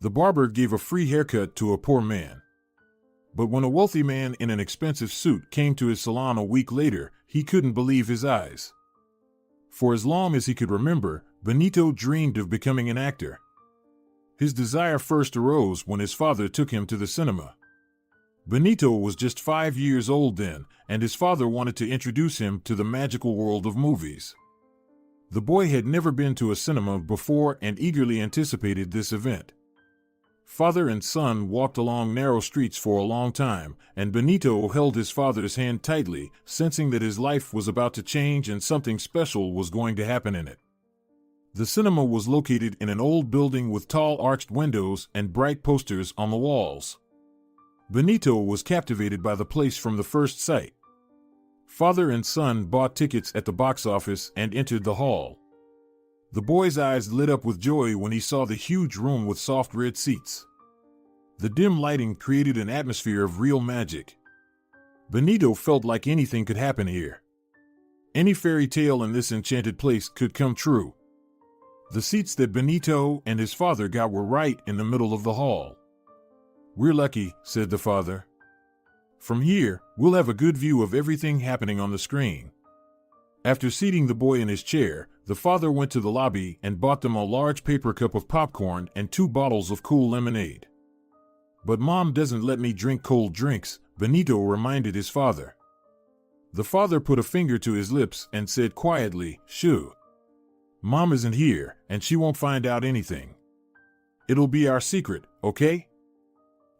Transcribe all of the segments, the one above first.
The barber gave a free haircut to a poor man. But when a wealthy man in an expensive suit came to his salon a week later, he couldn't believe his eyes. For as long as he could remember, Benito dreamed of becoming an actor. His desire first arose when his father took him to the cinema. Benito was just 5 years old then, and his father wanted to introduce him to the magical world of movies. The boy had never been to a cinema before and eagerly anticipated this event. Father and son walked along narrow streets for a long time, and Benito held his father's hand tightly, sensing that his life was about to change and something special was going to happen in it. The cinema was located in an old building with tall arched windows and bright posters on the walls. Benito was captivated by the place from the first sight. Father and son bought tickets at the box office and entered the hall. The boy's eyes lit up with joy when he saw the huge room with soft red seats. The dim lighting created an atmosphere of real magic. Benito felt like anything could happen here. Any fairy tale in this enchanted place could come true. The seats that Benito and his father got were right in the middle of the hall. "We're lucky," said the father. "From here, we'll have a good view of everything happening on the screen." After seating the boy in his chair, the father went to the lobby and bought them a large paper cup of popcorn and 2 bottles of cool lemonade. "But Mom doesn't let me drink cold drinks," Benito reminded his father. The father put a finger to his lips and said quietly, "Shoo. Mom isn't here, and she won't find out anything. It'll be our secret, okay?"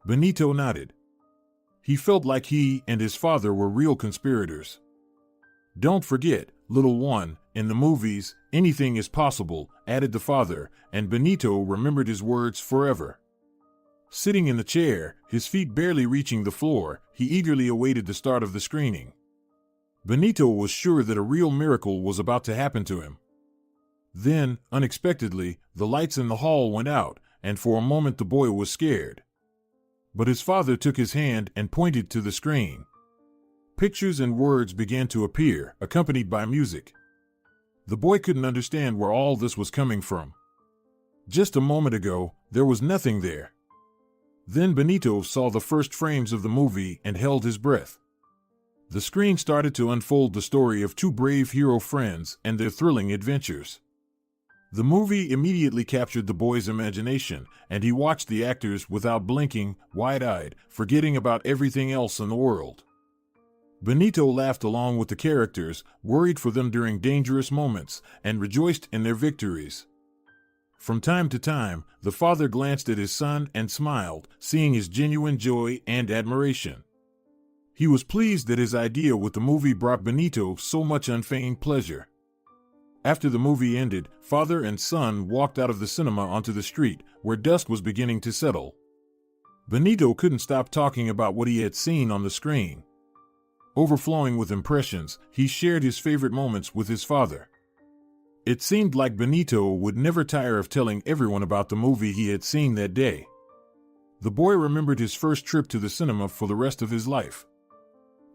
Benito nodded. He felt like he and his father were real conspirators. "Don't forget, little one, in the movies, anything is possible," added the father, and Benito remembered his words forever. Sitting in the chair, his feet barely reaching the floor, he eagerly awaited the start of the screening. Benito was sure that a real miracle was about to happen to him. Then, unexpectedly, the lights in the hall went out, and for a moment the boy was scared. But his father took his hand and pointed to the screen. Pictures and words began to appear, accompanied by music. The boy couldn't understand where all this was coming from. Just a moment ago, there was nothing there. Then Benito saw the first frames of the movie and held his breath. The screen started to unfold the story of 2 brave hero friends and their thrilling adventures. The movie immediately captured the boy's imagination, and he watched the actors without blinking, wide-eyed, forgetting about everything else in the world. Benito laughed along with the characters, worried for them during dangerous moments, and rejoiced in their victories. From time to time, the father glanced at his son and smiled, seeing his genuine joy and admiration. He was pleased that his idea with the movie brought Benito so much unfeigned pleasure. After the movie ended, father and son walked out of the cinema onto the street, where dusk was beginning to settle. Benito couldn't stop talking about what he had seen on the screen. Overflowing with impressions, he shared his favorite moments with his father. It seemed like Benito would never tire of telling everyone about the movie he had seen that day. The boy remembered his first trip to the cinema for the rest of his life.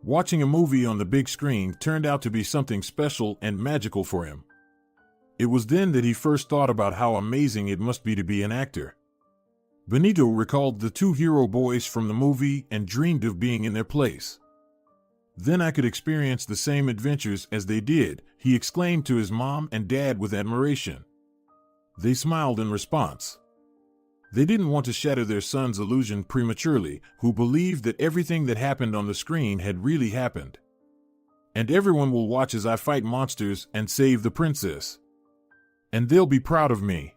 Watching a movie on the big screen turned out to be something special and magical for him. It was then that he first thought about how amazing it must be to be an actor. Benito recalled the 2 hero boys from the movie and dreamed of being in their place. "Then I could experience the same adventures as they did," he exclaimed to his mom and dad with admiration. They smiled in response. They didn't want to shatter their son's illusion prematurely, who believed that everything that happened on the screen had really happened. "And everyone will watch as I fight monsters and save the princess. And they'll be proud of me."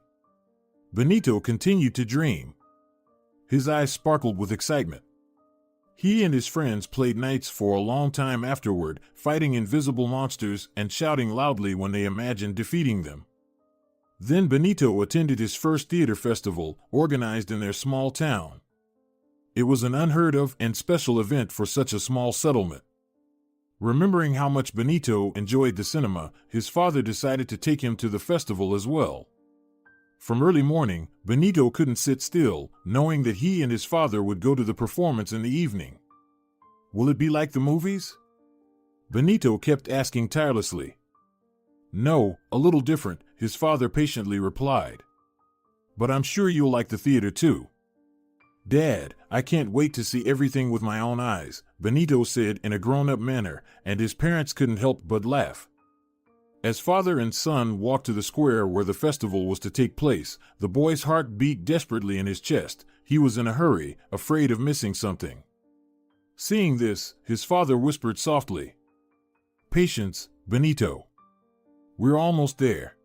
Benito continued to dream. His eyes sparkled with excitement. He and his friends played nights for a long time afterward, fighting invisible monsters and shouting loudly when they imagined defeating them. Then Benito attended his first theater festival, organized in their small town. It was an unheard of and special event for such a small settlement. Remembering how much Benito enjoyed the cinema, his father decided to take him to the festival as well. From early morning, Benito couldn't sit still, knowing that he and his father would go to the performance in the evening. "Will it be like the movies?" Benito kept asking tirelessly. "No, a little different," his father patiently replied. But I'm sure you'll like the theater too. Dad, I can't wait to see everything with my own eyes, Benito said in a grown-up manner, and his parents couldn't help but laugh. As father and son walked to the square where the festival was to take place, the boy's heart beat desperately in his chest. He was in a hurry, afraid of missing something. Seeing this, his father whispered softly, "Patience, Benito. We're almost there."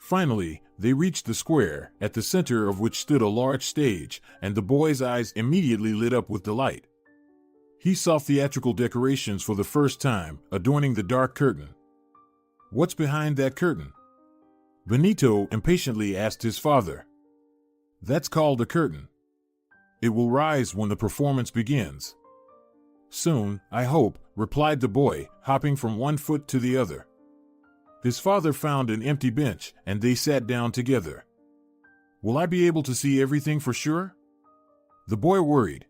Finally, they reached the square, at the center of which stood a large stage, and the boy's eyes immediately lit up with delight. He saw theatrical decorations for the first time, adorning the dark curtain. "What's behind that curtain?" Benito impatiently asked his father. "That's called a curtain. It will rise when the performance begins." "Soon, I hope," replied the boy, hopping from one foot to the other. His father found an empty bench, and they sat down together. "Will I be able to see everything for sure?" the boy worried.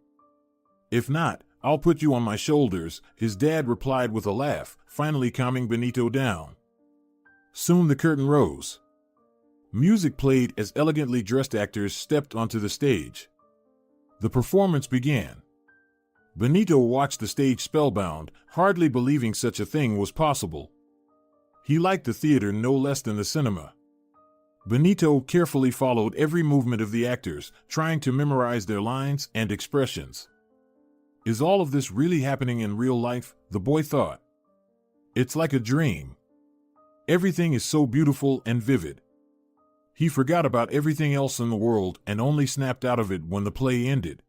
"If not, I'll put you on my shoulders," his dad replied with a laugh, finally calming Benito down. Soon the curtain rose. Music played as elegantly dressed actors stepped onto the stage. The performance began. Benito watched the stage spellbound, hardly believing such a thing was possible. He liked the theater no less than the cinema. Benito carefully followed every movement of the actors, trying to memorize their lines and expressions. "Is all of this really happening in real life?" the boy thought. "It's like a dream. Everything is so beautiful and vivid." He forgot about everything else in the world and only snapped out of it when the play ended.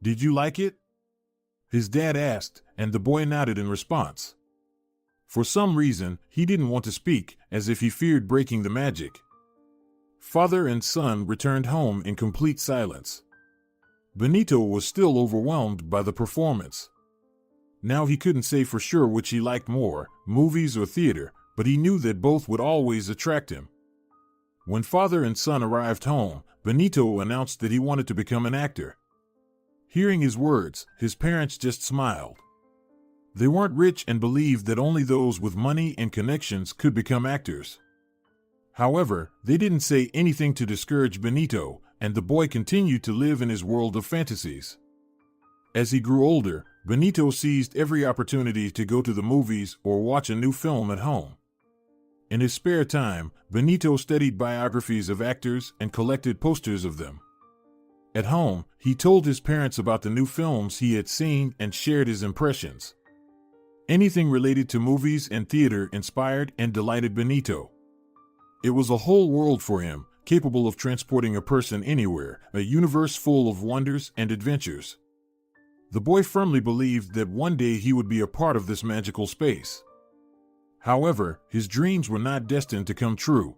"Did you like it?" his dad asked, and the boy nodded in response. For some reason, he didn't want to speak, as if he feared breaking the magic. Father and son returned home in complete silence. Benito was still overwhelmed by the performance. Now he couldn't say for sure which he liked more, movies or theater, but he knew that both would always attract him. When father and son arrived home, Benito announced that he wanted to become an actor. Hearing his words, his parents just smiled. They weren't rich and believed that only those with money and connections could become actors. However, they didn't say anything to discourage Benito, and the boy continued to live in his world of fantasies. As he grew older, Benito seized every opportunity to go to the movies or watch a new film at home. In his spare time, Benito studied biographies of actors and collected posters of them. At home, he told his parents about the new films he had seen and shared his impressions. Anything related to movies and theater inspired and delighted Benito. It was a whole world for him, capable of transporting a person anywhere, a universe full of wonders and adventures. The boy firmly believed that one day he would be a part of this magical space. However, his dreams were not destined to come true.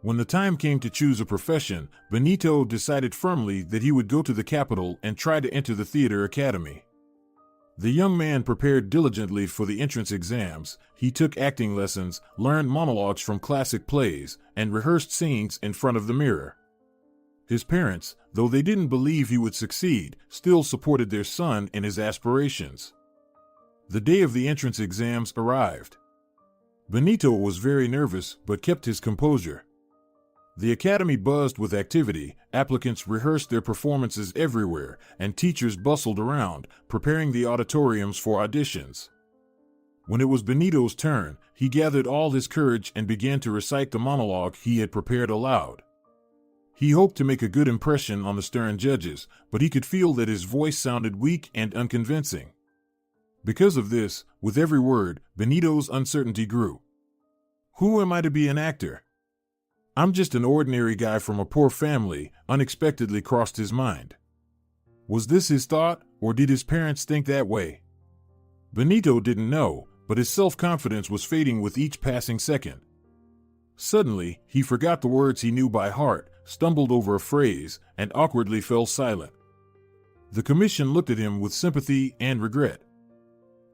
When the time came to choose a profession, Benito decided firmly that he would go to the capital and try to enter the theater academy. The young man prepared diligently for the entrance exams. He took acting lessons, learned monologues from classic plays, and rehearsed scenes in front of the mirror. His parents, though they didn't believe he would succeed, still supported their son in his aspirations. The day of the entrance exams arrived. Benito was very nervous but kept his composure. The academy buzzed with activity, applicants rehearsed their performances everywhere, and teachers bustled around, preparing the auditoriums for auditions. When it was Benito's turn, he gathered all his courage and began to recite the monologue he had prepared aloud. He hoped to make a good impression on the stern judges, but he could feel that his voice sounded weak and unconvincing. Because of this, with every word, Benito's uncertainty grew. "Who am I to be an actor? I'm just an ordinary guy from a poor family," unexpectedly crossed his mind. Was this his thought, or did his parents think that way? Benito didn't know, but his self-confidence was fading with each passing second. Suddenly, he forgot the words he knew by heart, stumbled over a phrase, and awkwardly fell silent. The commission looked at him with sympathy and regret.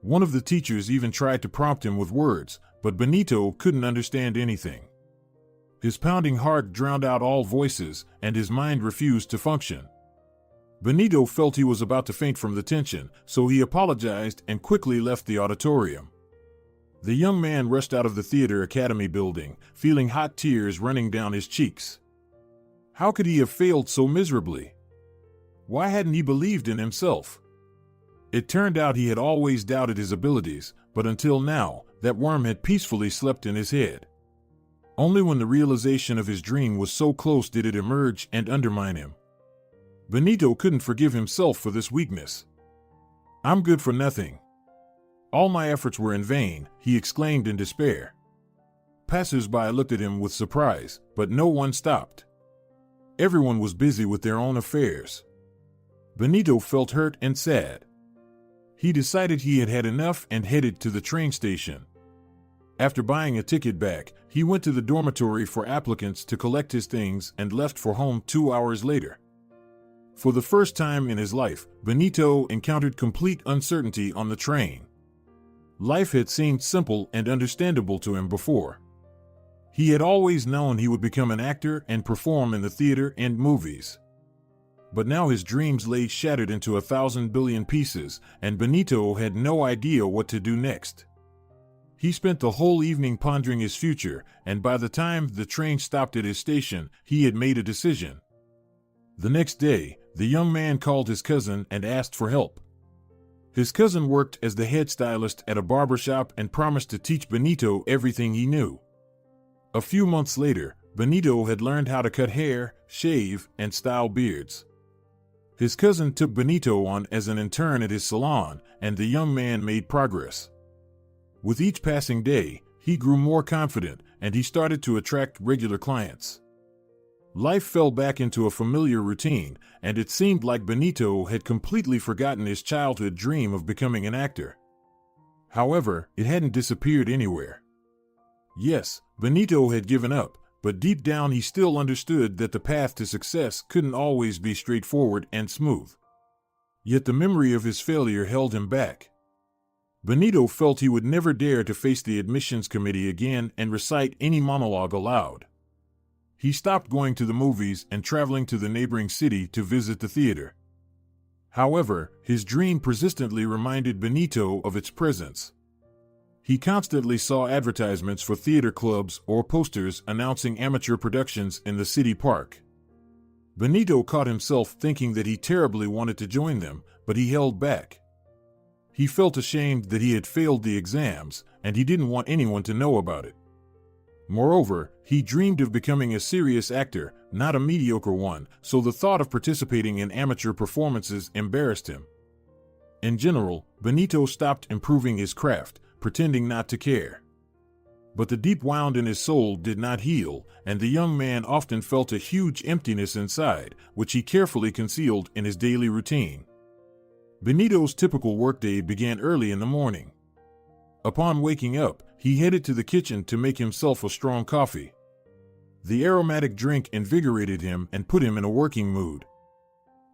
One of the teachers even tried to prompt him with words, but Benito couldn't understand anything. His pounding heart drowned out all voices, and his mind refused to function. Benito felt he was about to faint from the tension, so he apologized and quickly left the auditorium. The young man rushed out of the theater academy building, feeling hot tears running down his cheeks. How could he have failed so miserably? Why hadn't he believed in himself? It turned out he had always doubted his abilities, but until now, that worm had peacefully slept in his head. Only when the realization of his dream was so close did it emerge and undermine him. Benito couldn't forgive himself for this weakness. "I'm good for nothing. All my efforts were in vain," he exclaimed in despair. Passers-by looked at him with surprise, but no one stopped. Everyone was busy with their own affairs. Benito felt hurt and sad. He decided he had had enough and headed to the train station. After buying a ticket back, he went to the dormitory for applicants to collect his things and left for home 2 hours later. For the first time in his life, Benito encountered complete uncertainty on the train. Life had seemed simple and understandable to him before. He had always known he would become an actor and perform in the theater and movies. But now his dreams lay shattered into 1,000 billion pieces, and Benito had no idea what to do next. He spent the whole evening pondering his future, and by the time the train stopped at his station, he had made a decision. The next day, the young man called his cousin and asked for help. His cousin worked as the head stylist at a barber shop and promised to teach Benito everything he knew. A few months later, Benito had learned how to cut hair, shave, and style beards. His cousin took Benito on as an intern at his salon, and the young man made progress. With each passing day, he grew more confident, and he started to attract regular clients. Life fell back into a familiar routine, and it seemed like Benito had completely forgotten his childhood dream of becoming an actor. However, it hadn't disappeared anywhere. Yes, Benito had given up, but deep down he still understood that the path to success couldn't always be straightforward and smooth. Yet the memory of his failure held him back. Benito felt he would never dare to face the admissions committee again and recite any monologue aloud. He stopped going to the movies and traveling to the neighboring city to visit the theater. However, his dream persistently reminded Benito of its presence. He constantly saw advertisements for theater clubs or posters announcing amateur productions in the city park. Benito caught himself thinking that he terribly wanted to join them, but he held back. He felt ashamed that he had failed the exams, and he didn't want anyone to know about it. Moreover, he dreamed of becoming a serious actor, not a mediocre one, so the thought of participating in amateur performances embarrassed him. In general, Benito stopped improving his craft, pretending not to care. But the deep wound in his soul did not heal, and the young man often felt a huge emptiness inside, which he carefully concealed in his daily routine. Benito's typical workday began early in the morning. Upon waking up, he headed to the kitchen to make himself a strong coffee. The aromatic drink invigorated him and put him in a working mood.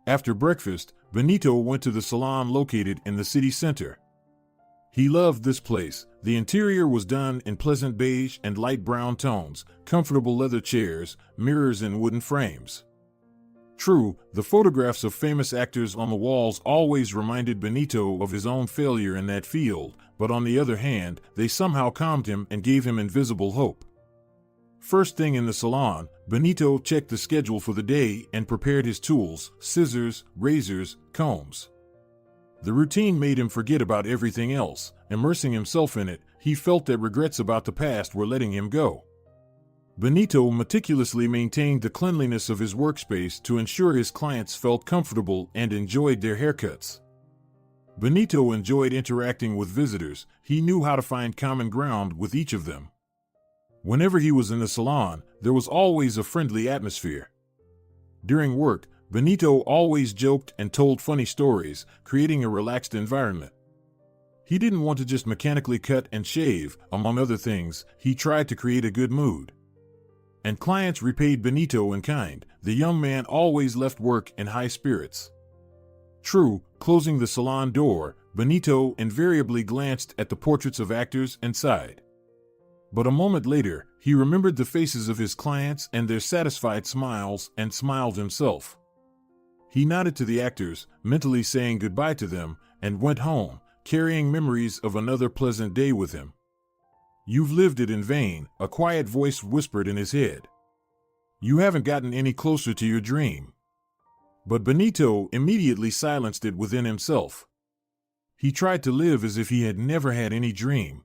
After breakfast, Benito went to the salon located in the city center. He loved this place. The interior was done in pleasant beige and light brown tones, comfortable leather chairs, mirrors and wooden frames. True, the photographs of famous actors on the walls always reminded Benito of his own failure in that field, but on the other hand, they somehow calmed him and gave him invisible hope. First thing in the salon, Benito checked the schedule for the day and prepared his tools, scissors, razors, combs. The routine made him forget about everything else. Immersing himself in it, he felt that regrets about the past were letting him go. Benito meticulously maintained the cleanliness of his workspace to ensure his clients felt comfortable and enjoyed their haircuts. Benito enjoyed interacting with visitors. He knew how to find common ground with each of them. Whenever he was in the salon, there was always a friendly atmosphere. During work, Benito always joked and told funny stories, creating a relaxed environment. He didn't want to just mechanically cut and shave. Among other things, he tried to create a good mood. And clients repaid Benito in kind. The young man always left work in high spirits. True, closing the salon door, Benito invariably glanced at the portraits of actors and sighed. But a moment later, he remembered the faces of his clients and their satisfied smiles and smiled himself. He nodded to the actors, mentally saying goodbye to them, and went home, carrying memories of another pleasant day with him. "You've lived it in vain," a quiet voice whispered in his head. You haven't gotten any closer to your dream. But Benito immediately silenced it within himself. He tried to live as if he had never had any dream.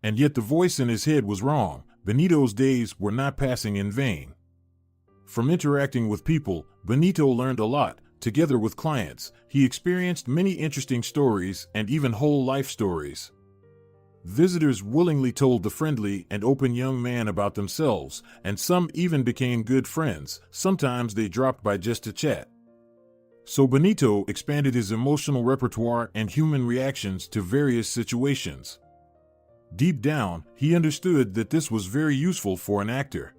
And yet the voice in his head was wrong. Benito's days were not passing in vain. From interacting with people, Benito learned a lot. Together with clients, he experienced many interesting stories and even whole life stories. Visitors willingly told the friendly and open young man about themselves, and some even became good friends. Sometimes they dropped by just to chat. So Benito expanded his emotional repertoire and human reactions to various situations. Deep down, he understood that this was very useful for an actor.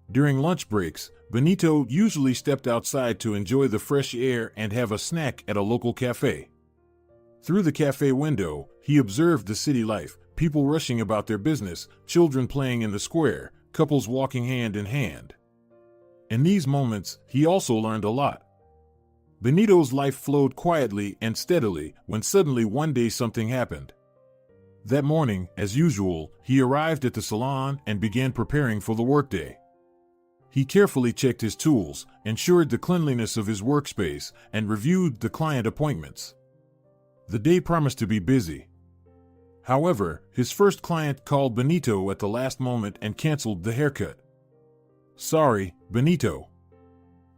During lunch breaks, Benito usually stepped outside to enjoy the fresh air and have a snack at a local cafe. Through the cafe window, he observed the city life, people rushing about their business, children playing in the square, couples walking hand in hand. In these moments, he also learned a lot. Benito's life flowed quietly and steadily when suddenly one day something happened. That morning, as usual, he arrived at the salon and began preparing for the workday. He carefully checked his tools, ensured the cleanliness of his workspace, and reviewed the client appointments. The day promised to be busy. However, his first client called Benito at the last moment and canceled the haircut. "Sorry, Benito.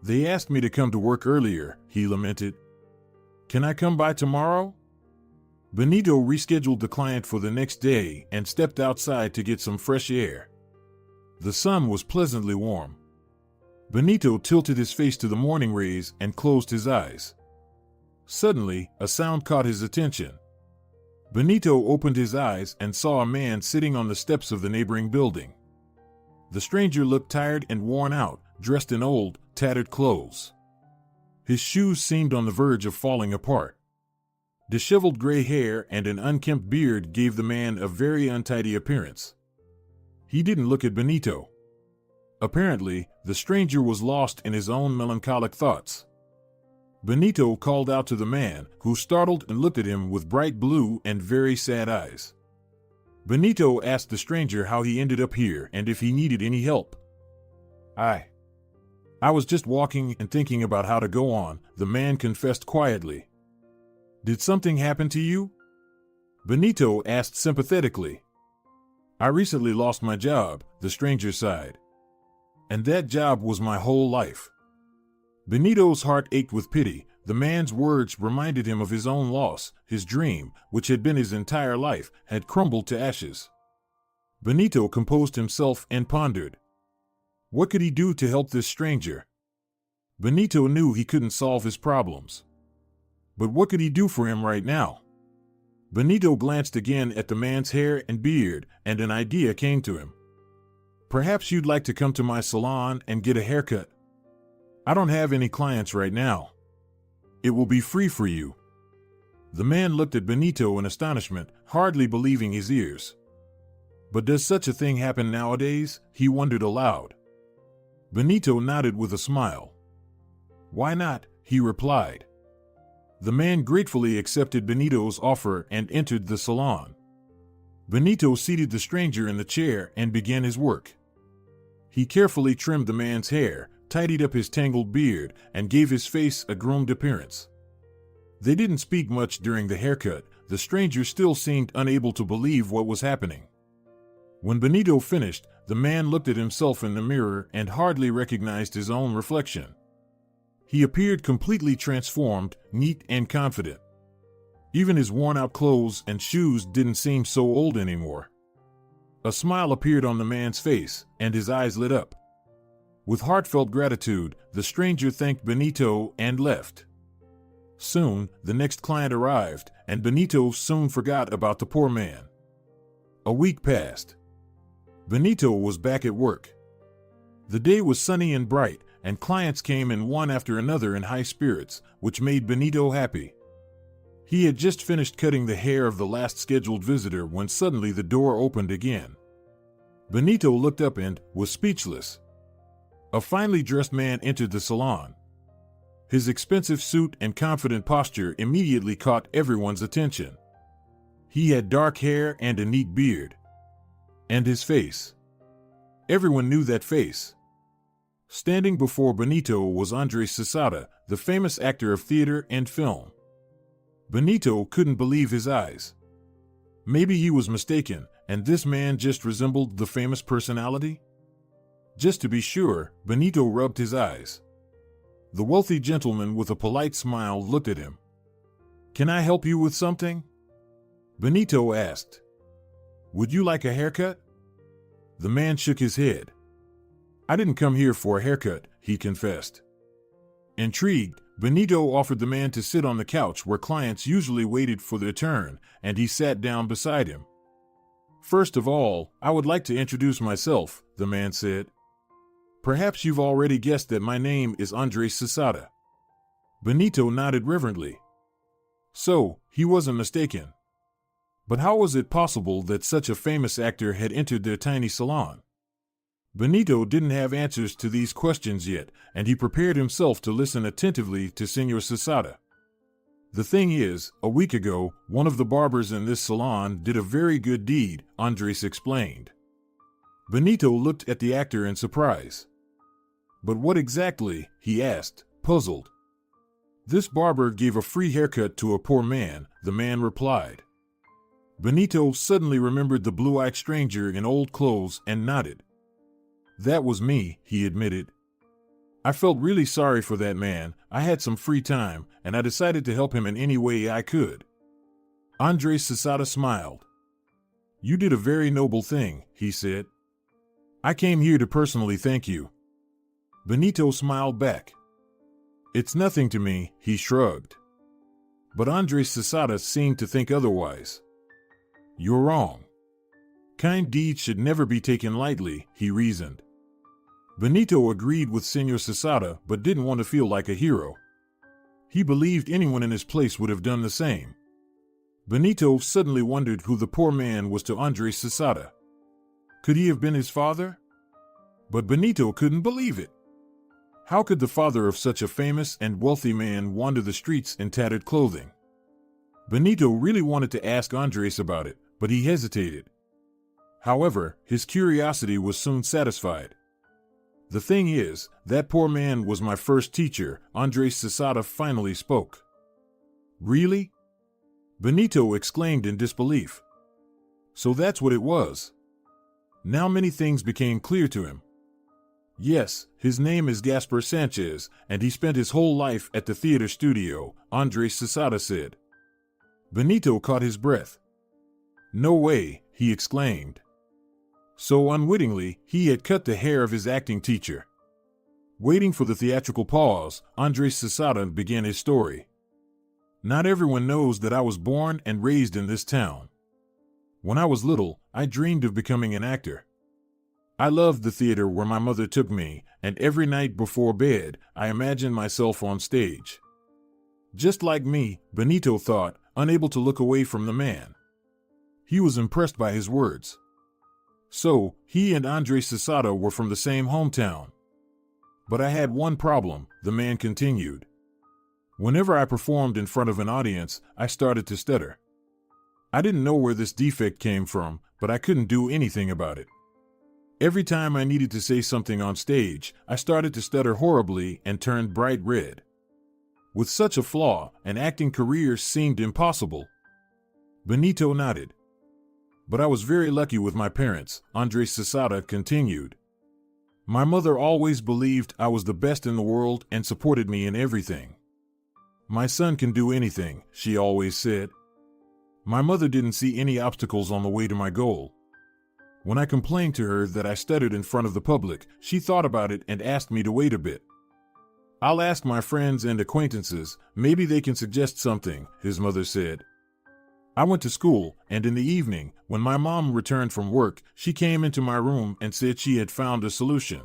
They asked me to come to work earlier," he lamented. "Can I come by tomorrow?" Benito rescheduled the client for the next day and stepped outside to get some fresh air. The sun was pleasantly warm. Benito tilted his face to the morning rays and closed his eyes. Suddenly, a sound caught his attention. Benito opened his eyes and saw a man sitting on the steps of the neighboring building. The stranger looked tired and worn out, dressed in old, tattered clothes. His shoes seemed on the verge of falling apart. Disheveled gray hair and an unkempt beard gave the man a very untidy appearance. He didn't look at Benito. Apparently, the stranger was lost in his own melancholic thoughts. Benito called out to the man, who startled and looked at him with bright blue and very sad eyes. Benito asked the stranger how he ended up here and if he needed any help. I was just walking and thinking about how to go on," the man confessed quietly. "Did something happen to you?" Benito asked sympathetically. "I recently lost my job," the stranger sighed. "And that job was my whole life." Benito's heart ached with pity. The man's words reminded him of his own loss. His dream, which had been his entire life, had crumbled to ashes. Benito composed himself and pondered. What could he do to help this stranger? Benito knew he couldn't solve his problems. But what could he do for him right now? Benito glanced again at the man's hair and beard, and an idea came to him. "Perhaps you'd like to come to my salon and get a haircut. I don't have any clients right now. It will be free for you." The man looked at Benito in astonishment, hardly believing his ears. But does such a thing happen nowadays? He wondered aloud. Benito nodded with a smile. "Why not?" he replied. The man gratefully accepted Benito's offer and entered the salon. Benito seated the stranger in the chair and began his work. He carefully trimmed the man's hair, tidied up his tangled beard, and gave his face a groomed appearance. They didn't speak much during the haircut. The stranger still seemed unable to believe what was happening. When Benito finished, the man looked at himself in the mirror and hardly recognized his own reflection. He appeared completely transformed, neat and confident. Even his worn-out clothes and shoes didn't seem so old anymore. A smile appeared on the man's face, and his eyes lit up. With heartfelt gratitude, the stranger thanked Benito and left. Soon, the next client arrived, and Benito soon forgot about the poor man. A week passed. Benito was back at work. The day was sunny and bright, and clients came in one after another in high spirits, which made Benito happy. He had just finished cutting the hair of the last scheduled visitor when suddenly the door opened again. Benito looked up and was speechless. A finely dressed man entered the salon. His expensive suit and confident posture immediately caught everyone's attention. He had dark hair and a neat beard. And his face. Everyone knew that face. Standing before Benito was Andres Cesada, the famous actor of theater and film. Benito couldn't believe his eyes. Maybe he was mistaken, and this man just resembled the famous personality? Just to be sure, Benito rubbed his eyes. The wealthy gentleman with a polite smile looked at him. "Can I help you with something?" Benito asked. "Would you like a haircut?" The man shook his head. "I didn't come here for a haircut," he confessed. Intrigued, Benito offered the man to sit on the couch where clients usually waited for their turn, and he sat down beside him. "First of all, I would like to introduce myself," the man said. "Perhaps you've already guessed that my name is Andres Cesada." Benito nodded reverently. So, he wasn't mistaken. But how was it possible that such a famous actor had entered their tiny salon? Benito didn't have answers to these questions yet, and he prepared himself to listen attentively to Senor Cesada. "The thing is, a week ago, one of the barbers in this salon did a very good deed," Andres explained. Benito looked at the actor in surprise. "But what exactly?" he asked, puzzled. "This barber gave a free haircut to a poor man," the man replied. Benito suddenly remembered the blue-eyed stranger in old clothes and nodded. "That was me," he admitted. "I felt really sorry for that man. I had some free time, and I decided to help him in any way I could." Andres Cesada smiled. "You did a very noble thing," he said. "I came here to personally thank you." Benito smiled back. "It's nothing to me," he shrugged. But Andres Cesada seemed to think otherwise. "You're wrong. Kind deeds should never be taken lightly," he reasoned. Benito agreed with Senor Cesada but didn't want to feel like a hero. He believed anyone in his place would have done the same. Benito suddenly wondered who the poor man was to Andres Cesada. Could he have been his father? But Benito couldn't believe it. How could the father of such a famous and wealthy man wander the streets in tattered clothing? Benito really wanted to ask Andres about it, but he hesitated. However, his curiosity was soon satisfied. "The thing is, that poor man was my first teacher," Andres Cesada finally spoke. "Really?" Benito exclaimed in disbelief. So that's what it was. Now many things became clear to him. Yes, his name is Gaspar Sanchez, and he spent his whole life at the theater studio, Andres Cesada said. Benito caught his breath. "No way," he exclaimed. So unwittingly, he had cut the hair of his acting teacher. Waiting for the theatrical pause, Andres Cesada began his story. "Not everyone knows that I was born and raised in this town. When I was little, I dreamed of becoming an actor. I loved the theater where my mother took me, and every night before bed, I imagined myself on stage." Just like me, Benito thought, unable to look away from the man. He was impressed by his words. So, he and Andres Cesada were from the same hometown. "But I had one problem," the man continued. "Whenever I performed in front of an audience, I started to stutter. I didn't know where this defect came from, but I couldn't do anything about it. Every time I needed to say something on stage, I started to stutter horribly and turned bright red. With such a flaw, an acting career seemed impossible." Benito nodded. "But I was very lucky with my parents," Andres Cesada continued. "My mother always believed I was the best in the world and supported me in everything. 'My son can do anything,' she always said. My mother didn't see any obstacles on the way to my goal. When I complained to her that I stuttered in front of the public, she thought about it and asked me to wait a bit. 'I'll ask my friends and acquaintances, maybe they can suggest something,' his mother said. I went to school, and in the evening, when my mom returned from work, she came into my room and said she had found a solution.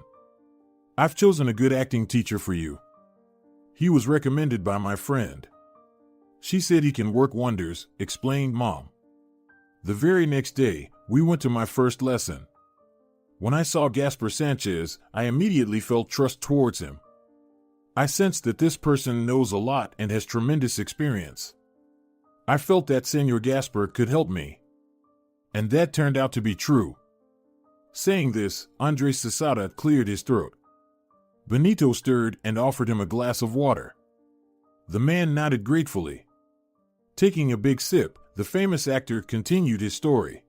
'I've chosen a good acting teacher for you. He was recommended by my friend. She said he can work wonders,' explained Mom. The very next day, we went to my first lesson. When I saw Gaspar Sanchez, I immediately felt trust towards him. I sensed that this person knows a lot and has tremendous experience. I felt that Senor Gaspar could help me. And that turned out to be true." Saying this, Andres Cesada cleared his throat. Benito stirred and offered him a glass of water. The man nodded gratefully. Taking a big sip, the famous actor continued his story.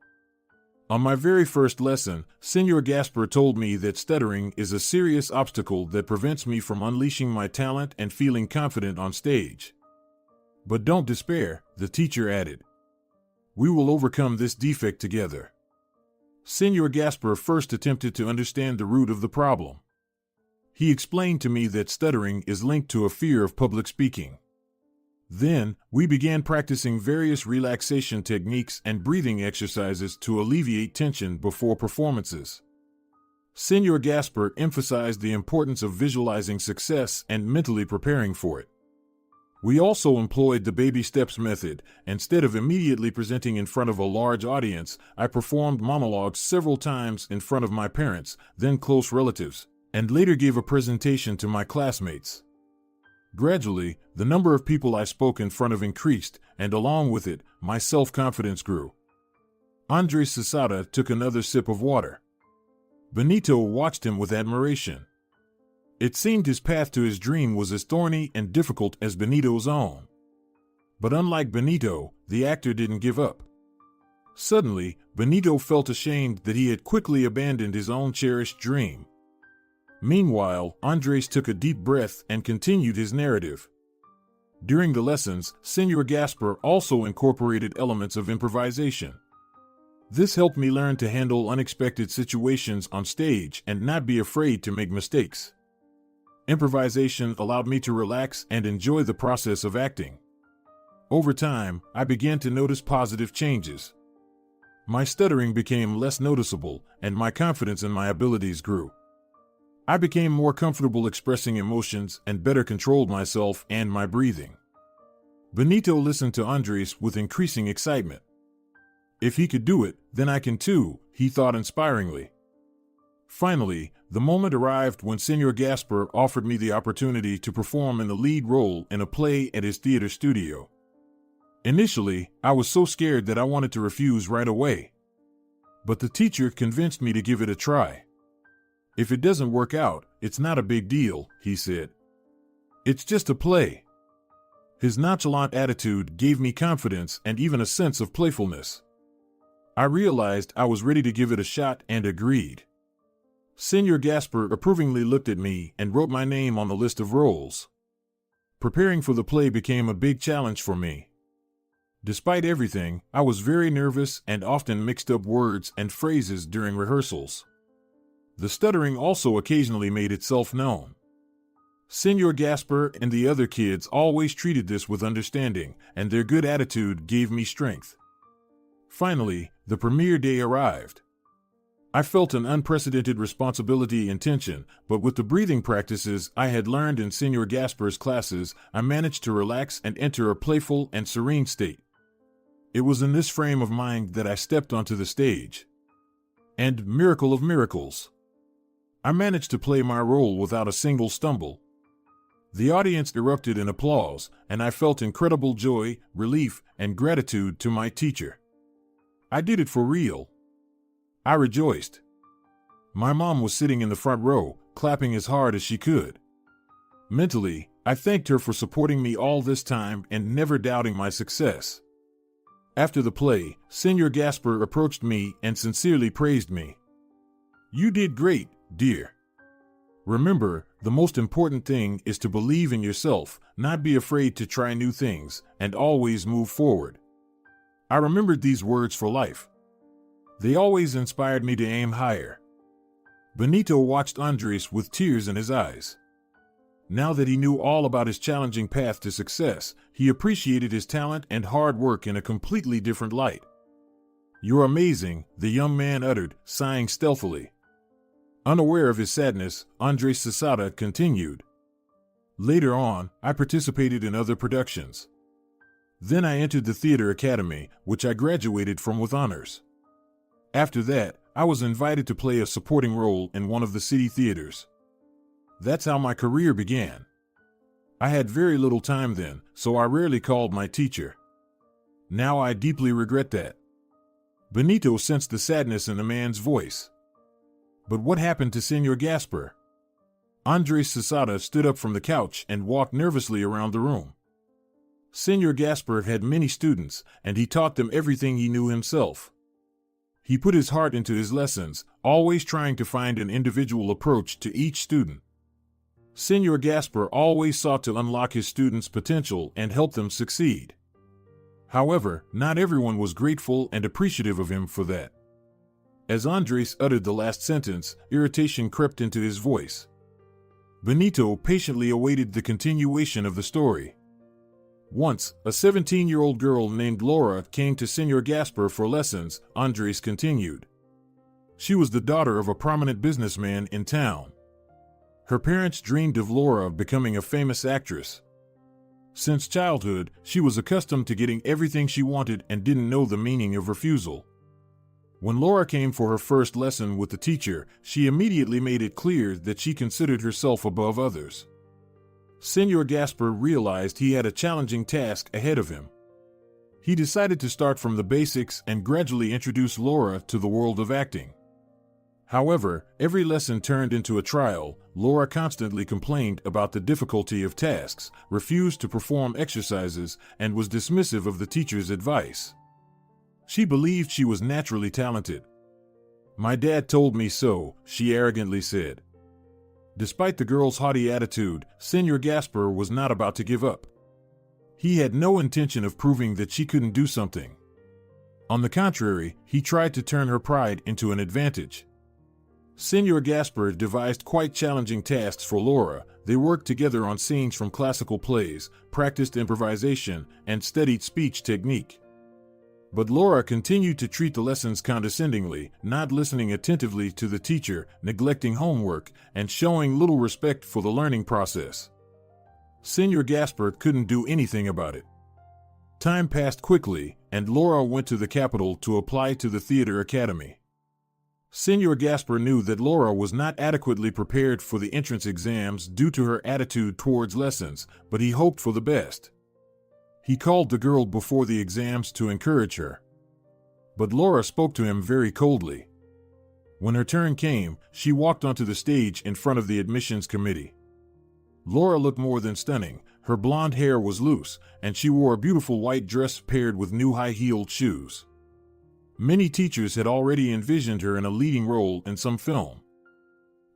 On my very first lesson, Senor Gasper told me that stuttering is a serious obstacle that prevents me from unleashing my talent and feeling confident on stage. But don't despair, the teacher added. We will overcome this defect together. Senor Gasper first attempted to understand the root of the problem. He explained to me that stuttering is linked to a fear of public speaking. Then, we began practicing various relaxation techniques and breathing exercises to alleviate tension before performances. Senor Gasper emphasized the importance of visualizing success and mentally preparing for it. We also employed the baby steps method. Instead of immediately presenting in front of a large audience, I performed monologues several times in front of my parents, then close relatives, and later gave a presentation to my classmates. Gradually, the number of people I spoke in front of increased, and along with it, my self-confidence grew. Andres Cesada took another sip of water. Benito watched him with admiration. It seemed his path to his dream was as thorny and difficult as Benito's own. But unlike Benito, the actor didn't give up. Suddenly, Benito felt ashamed that he had quickly abandoned his own cherished dream. Meanwhile, Andres took a deep breath and continued his narrative. During the lessons, Senor Gasper also incorporated elements of improvisation. This helped me learn to handle unexpected situations on stage and not be afraid to make mistakes. Improvisation allowed me to relax and enjoy the process of acting. Over time, I began to notice positive changes. My stuttering became less noticeable, and my confidence in my abilities grew. I became more comfortable expressing emotions and better controlled myself and my breathing. Benito listened to Andres with increasing excitement. If he could do it, then I can too, he thought inspiringly. Finally, the moment arrived when Senor Gasper offered me the opportunity to perform in the lead role in a play at his theater studio. Initially, I was so scared that I wanted to refuse right away. But the teacher convinced me to give it a try. If it doesn't work out, it's not a big deal, he said. It's just a play. His nonchalant attitude gave me confidence and even a sense of playfulness. I realized I was ready to give it a shot and agreed. Senor Gasper approvingly looked at me and wrote my name on the list of roles. Preparing for the play became a big challenge for me. Despite everything, I was very nervous and often mixed up words and phrases during rehearsals. The stuttering also occasionally made itself known. Senor Gasper and the other kids always treated this with understanding, and their good attitude gave me strength. Finally, the premiere day arrived. I felt an unprecedented responsibility and tension, but with the breathing practices I had learned in Senor Gasper's classes, I managed to relax and enter a playful and serene state. It was in this frame of mind that I stepped onto the stage. And miracle of miracles, I managed to play my role without a single stumble. The audience erupted in applause, and I felt incredible joy, relief, and gratitude to my teacher. I did it for real. I rejoiced. My mom was sitting in the front row, clapping as hard as she could. Mentally, I thanked her for supporting me all this time and never doubting my success. After the play, Senor Gasper approached me and sincerely praised me. You did great, dear. Remember, the most important thing is to believe in yourself, not be afraid to try new things, and always move forward. I remembered these words for life. They always inspired me to aim higher. Benito watched Andres with tears in his eyes. Now that he knew all about his challenging path to success, he appreciated his talent and hard work in a completely different light. You're amazing, the young man uttered, sighing stealthily. Unaware of his sadness, Andres Cesada continued. Later on, I participated in other productions. Then I entered the theater academy, which I graduated from with honors. After that, I was invited to play a supporting role in one of the city theaters. That's how my career began. I had very little time then, so I rarely called my teacher. Now I deeply regret that. Benito sensed the sadness in the man's voice. But what happened to Senor Gasper? Andres Cesada stood up from the couch and walked nervously around the room. Senor Gaspar had many students, and he taught them everything he knew himself. He put his heart into his lessons, always trying to find an individual approach to each student. Senor Gaspar always sought to unlock his students' potential and help them succeed. However, not everyone was grateful and appreciative of him for that. As Andres uttered the last sentence, irritation crept into his voice. Benito patiently awaited the continuation of the story. Once, a 17-year-old girl named Laura came to Senor Gaspar for lessons, Andres continued. She was the daughter of a prominent businessman in town. Her parents dreamed of Laura becoming a famous actress. Since childhood, she was accustomed to getting everything she wanted and didn't know the meaning of refusal. When Laura came for her first lesson with the teacher, she immediately made it clear that she considered herself above others. Senor Gaspar realized he had a challenging task ahead of him. He decided to start from the basics and gradually introduce Laura to the world of acting. However, every lesson turned into a trial. Laura constantly complained about the difficulty of tasks, refused to perform exercises, and was dismissive of the teacher's advice. She believed she was naturally talented. "My dad told me so," she arrogantly said. Despite the girl's haughty attitude, Senor Gaspar was not about to give up. He had no intention of proving that she couldn't do something. On the contrary, he tried to turn her pride into an advantage. Senor Gaspar devised quite challenging tasks for Laura. They worked together on scenes from classical plays, practiced improvisation, and studied speech technique. But Laura continued to treat the lessons condescendingly, not listening attentively to the teacher, neglecting homework, and showing little respect for the learning process. Senor Gaspar couldn't do anything about it. Time passed quickly, and Laura went to the capital to apply to the theater academy. Senor Gaspar knew that Laura was not adequately prepared for the entrance exams due to her attitude towards lessons, but he hoped for the best. He called the girl before the exams to encourage her. But Laura spoke to him very coldly. When her turn came, she walked onto the stage in front of the admissions committee. Laura looked more than stunning. Her blonde hair was loose, and she wore a beautiful white dress paired with new high-heeled shoes. Many teachers had already envisioned her in a leading role in some film.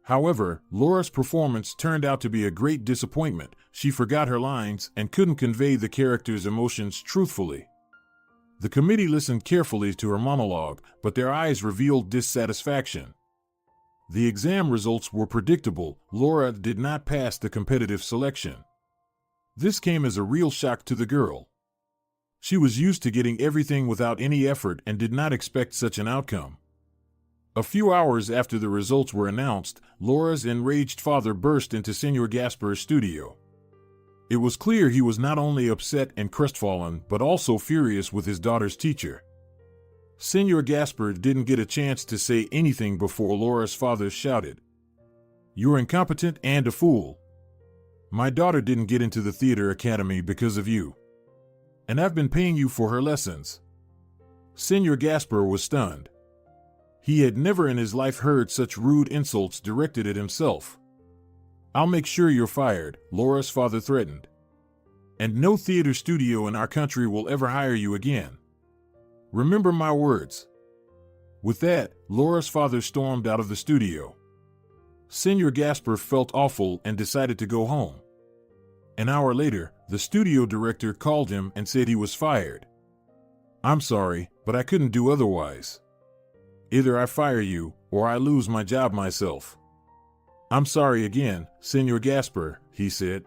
However, Laura's performance turned out to be a great disappointment. She forgot her lines and couldn't convey the character's emotions truthfully. The committee listened carefully to her monologue, but their eyes revealed dissatisfaction. The exam results were predictable. Laura did not pass the competitive selection. This came as a real shock to the girl. She was used to getting everything without any effort and did not expect such an outcome. A few hours after the results were announced, Laura's enraged father burst into Senor Gaspar's studio. It was clear he was not only upset and crestfallen, but also furious with his daughter's teacher. Senor Gaspar didn't get a chance to say anything before Laura's father shouted, "You're incompetent and a fool. My daughter didn't get into the theater academy because of you. And I've been paying you for her lessons." Senor Gaspar was stunned. He had never in his life heard such rude insults directed at himself. "I'll make sure you're fired," Laura's father threatened. "And no theater studio in our country will ever hire you again. Remember my words." With that, Laura's father stormed out of the studio. Senor Gaspar felt awful and decided to go home. An hour later, the studio director called him and said he was fired. "I'm sorry, but I couldn't do otherwise. Either I fire you, or I lose my job myself." "I'm sorry again, Senor Gaspar," he said.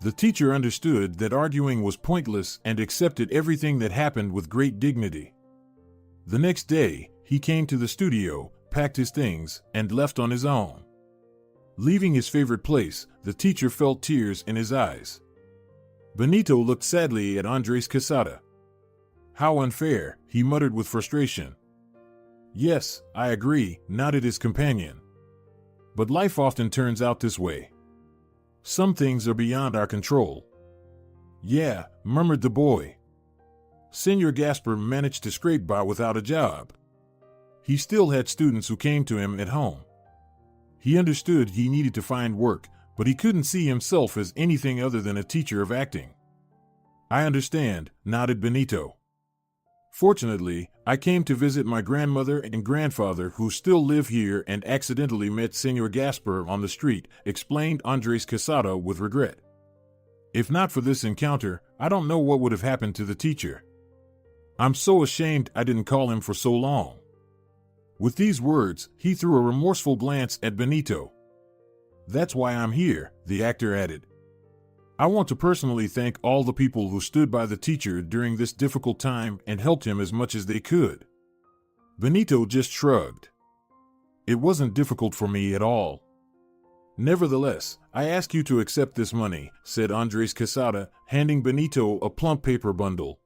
The teacher understood that arguing was pointless and accepted everything that happened with great dignity. The next day, he came to the studio, packed his things, and left on his own. Leaving his favorite place, the teacher felt tears in his eyes. Benito looked sadly at Andres Quesada. "How unfair," he muttered with frustration. "Yes, I agree," nodded his companion. "But life often turns out this way. Some things are beyond our control." "Yeah," murmured the boy. Senor Gaspar managed to scrape by without a job. He still had students who came to him at home. He understood he needed to find work, but he couldn't see himself as anything other than a teacher of acting. I understand, nodded Benito. Fortunately, I came to visit my grandmother and grandfather who still live here and accidentally met Senor Gasper on the street, explained Andres Quesada with regret. If not for this encounter, I don't know what would have happened to the teacher. I'm so ashamed I didn't call him for so long. With these words, he threw a remorseful glance at Benito. That's why I'm here, the actor added. I want to personally thank all the people who stood by the teacher during this difficult time and helped him as much as they could. Benito just shrugged. It wasn't difficult for me at all. Nevertheless, I ask you to accept this money, said Andres Quesada, handing Benito a plump paper bundle.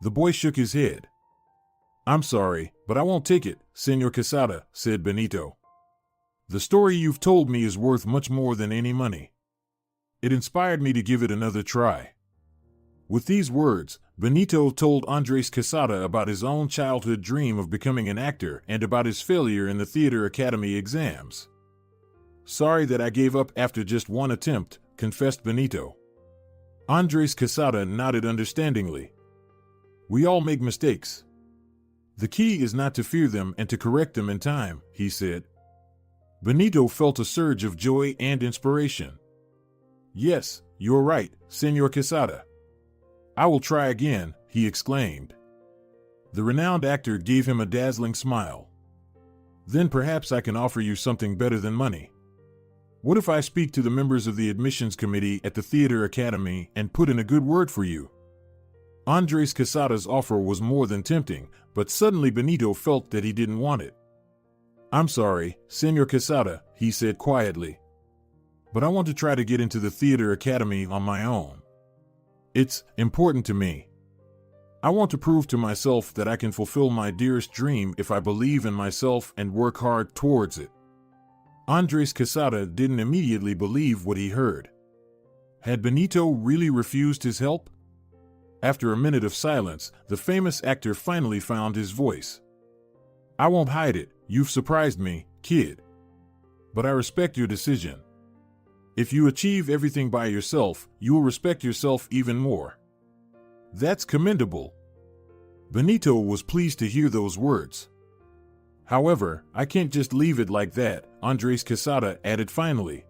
The boy shook his head. I'm sorry, but I won't take it, Senor Quesada, said Benito. The story you've told me is worth much more than any money. It inspired me to give it another try. With these words, Benito told Andres Quesada about his own childhood dream of becoming an actor and about his failure in the Theater Academy exams. Sorry that I gave up after just one attempt, confessed Benito. Andres Quesada nodded understandingly. We all make mistakes. The key is not to fear them and to correct them in time, he said. Benito felt a surge of joy and inspiration. Yes, you're right, Senor Quesada. I will try again, he exclaimed. The renowned actor gave him a dazzling smile. Then perhaps I can offer you something better than money. What if I speak to the members of the admissions committee at the Theater Academy and put in a good word for you? Andres Quesada's offer was more than tempting, but suddenly Benito felt that he didn't want it. I'm sorry, Senor Quesada, he said quietly. But I want to try to get into the Theater Academy on my own. It's important to me. I want to prove to myself that I can fulfill my dearest dream if I believe in myself and work hard towards it. Andres Quesada didn't immediately believe what he heard. Had Benito really refused his help? After a minute of silence, the famous actor finally found his voice. I won't hide it, you've surprised me, kid. But I respect your decision. If you achieve everything by yourself, you will respect yourself even more. That's commendable. Benito was pleased to hear those words. However, I can't just leave it like that, Andres Quesada added finally.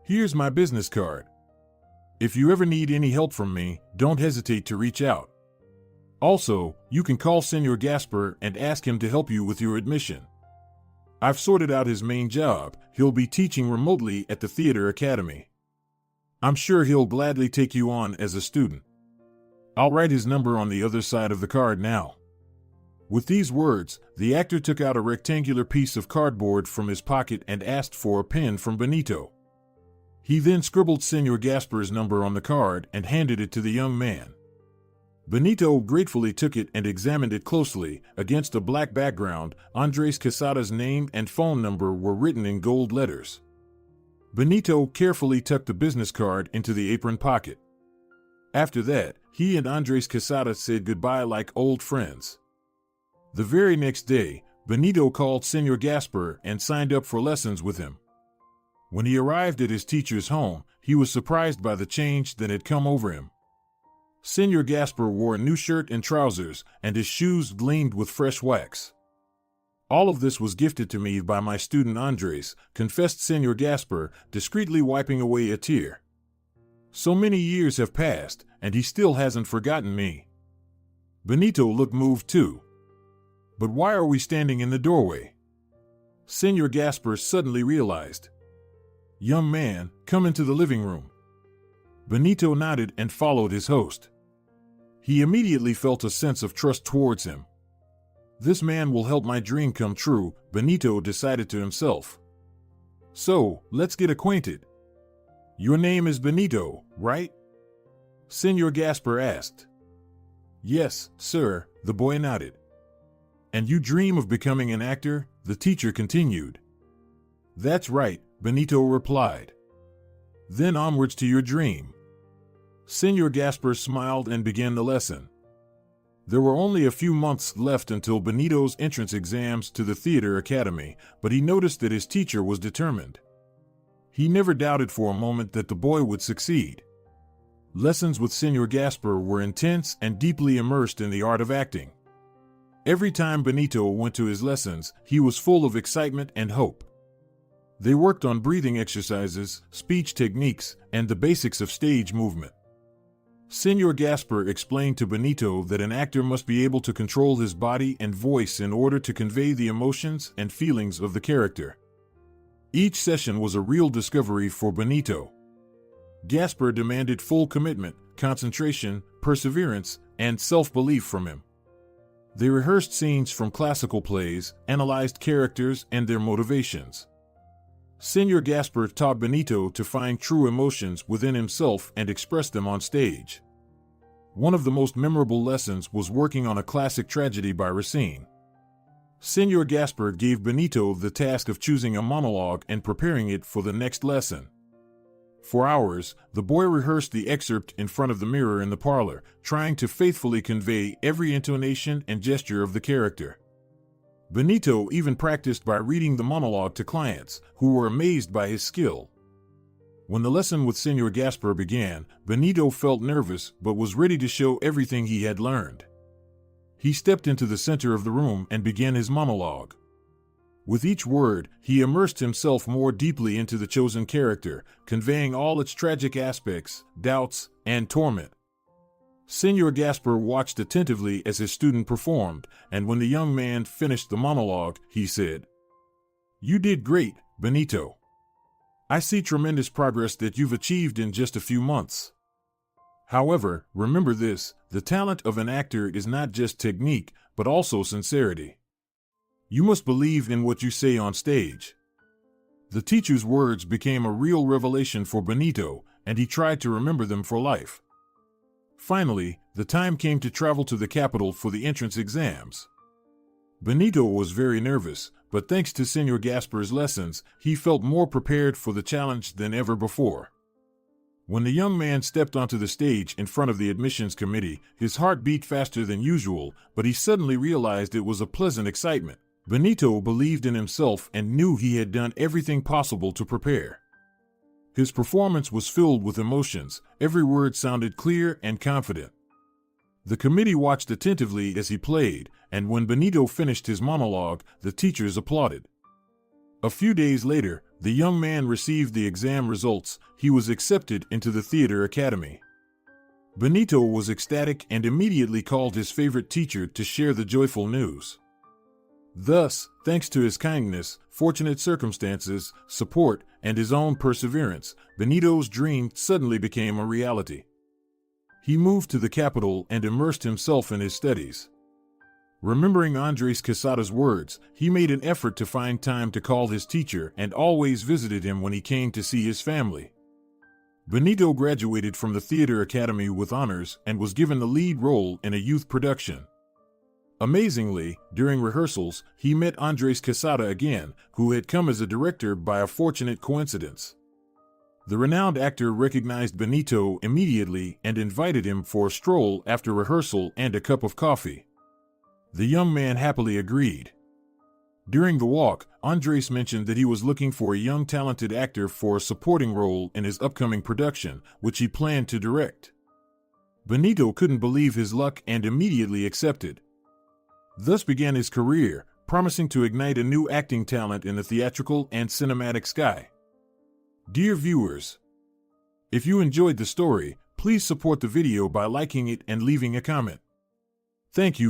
Here's my business card. If you ever need any help from me, don't hesitate to reach out. Also, you can call Senor Gasper and ask him to help you with your admission. I've sorted out his main job. He'll be teaching remotely at the Theater Academy. I'm sure he'll gladly take you on as a student. I'll write his number on the other side of the card now. With these words, the actor took out a rectangular piece of cardboard from his pocket and asked for a pen from Benito. He then scribbled Senor Gasper's number on the card and handed it to the young man. Benito gratefully took it and examined it closely. Against a black background, Andres Quesada's name and phone number were written in gold letters. Benito carefully tucked the business card into the apron pocket. After that, he and Andres Quesada said goodbye like old friends. The very next day, Benito called Senor Gasper and signed up for lessons with him. When he arrived at his teacher's home, he was surprised by the change that had come over him. Senor Gasper wore a new shirt and trousers, and his shoes gleamed with fresh wax. All of this was gifted to me by my student Andres, confessed Senor Gasper, discreetly wiping away a tear. So many years have passed, and he still hasn't forgotten me. Benito looked moved too. But why are we standing in the doorway? Senor Gasper suddenly realized. Young man, come into the living room. Benito nodded and followed his host. He immediately felt a sense of trust towards him. This man will help my dream come true, Benito decided to himself. So, let's get acquainted. Your name is Benito, right? Senor Gasper asked. Yes, sir, the boy nodded. And you dream of becoming an actor? The teacher continued. That's right, Benito replied. Then onwards to your dream. Senor Gasper smiled and began the lesson. There were only a few months left until Benito's entrance exams to the theater academy, but he noticed that his teacher was determined. He never doubted for a moment that the boy would succeed. Lessons with Senor Gaspar were intense and deeply immersed in the art of acting. Every time Benito went to his lessons, he was full of excitement and hope. They worked on breathing exercises, speech techniques, and the basics of stage movement. Senor Gaspar explained to Benito that an actor must be able to control his body and voice in order to convey the emotions and feelings of the character. Each session was a real discovery for Benito. Gaspar demanded full commitment, concentration, perseverance, and self-belief from him. They rehearsed scenes from classical plays, analyzed characters and their motivations. Senor Gaspar taught Benito to find true emotions within himself and express them on stage. One of the most memorable lessons was working on a classic tragedy by Racine. Senor Gaspar gave Benito the task of choosing a monologue and preparing it for the next lesson. For hours, the boy rehearsed the excerpt in front of the mirror in the parlor, trying to faithfully convey every intonation and gesture of the character. Benito even practiced by reading the monologue to clients, who were amazed by his skill. When the lesson with Senor Gaspar began, Benito felt nervous but was ready to show everything he had learned. He stepped into the center of the room and began his monologue. With each word, he immersed himself more deeply into the chosen character, conveying all its tragic aspects, doubts, and torment. Senor Gaspar watched attentively as his student performed, and when the young man finished the monologue, he said, "You did great, Benito. I see tremendous progress that you've achieved in just a few months. However, remember this, the talent of an actor is not just technique, but also sincerity. You must believe in what you say on stage." The teacher's words became a real revelation for Benito, and he tried to remember them for life. Finally, the time came to travel to the capital for the entrance exams. Benito was very nervous, but thanks to Senor Gaspar's lessons, he felt more prepared for the challenge than ever before. When the young man stepped onto the stage in front of the admissions committee, his heart beat faster than usual, but he suddenly realized it was a pleasant excitement. Benito believed in himself and knew he had done everything possible to prepare. His performance was filled with emotions, every word sounded clear and confident. The committee watched attentively as he played, and when Benito finished his monologue, the teachers applauded. A few days later, the young man received the exam results. He was accepted into the theater academy. Benito was ecstatic and immediately called his favorite teacher to share the joyful news. Thus, thanks to his kindness, fortunate circumstances, support, and his own perseverance, Benito's dream suddenly became a reality. He moved to the capital and immersed himself in his studies. Remembering Andres Quesada's words, he made an effort to find time to call his teacher and always visited him when he came to see his family. Benito graduated from the theater academy with honors and was given the lead role in a youth production. Amazingly, during rehearsals, he met Andres Quesada again, who had come as a director by a fortunate coincidence. The renowned actor recognized Benito immediately and invited him for a stroll after rehearsal and a cup of coffee. The young man happily agreed. During the walk, Andres mentioned that he was looking for a young talented actor for a supporting role in his upcoming production, which he planned to direct. Benito couldn't believe his luck and immediately accepted. Thus began his career, promising to ignite a new acting talent in the theatrical and cinematic sky. Dear viewers, if you enjoyed the story, please support the video by liking it and leaving a comment. Thank you.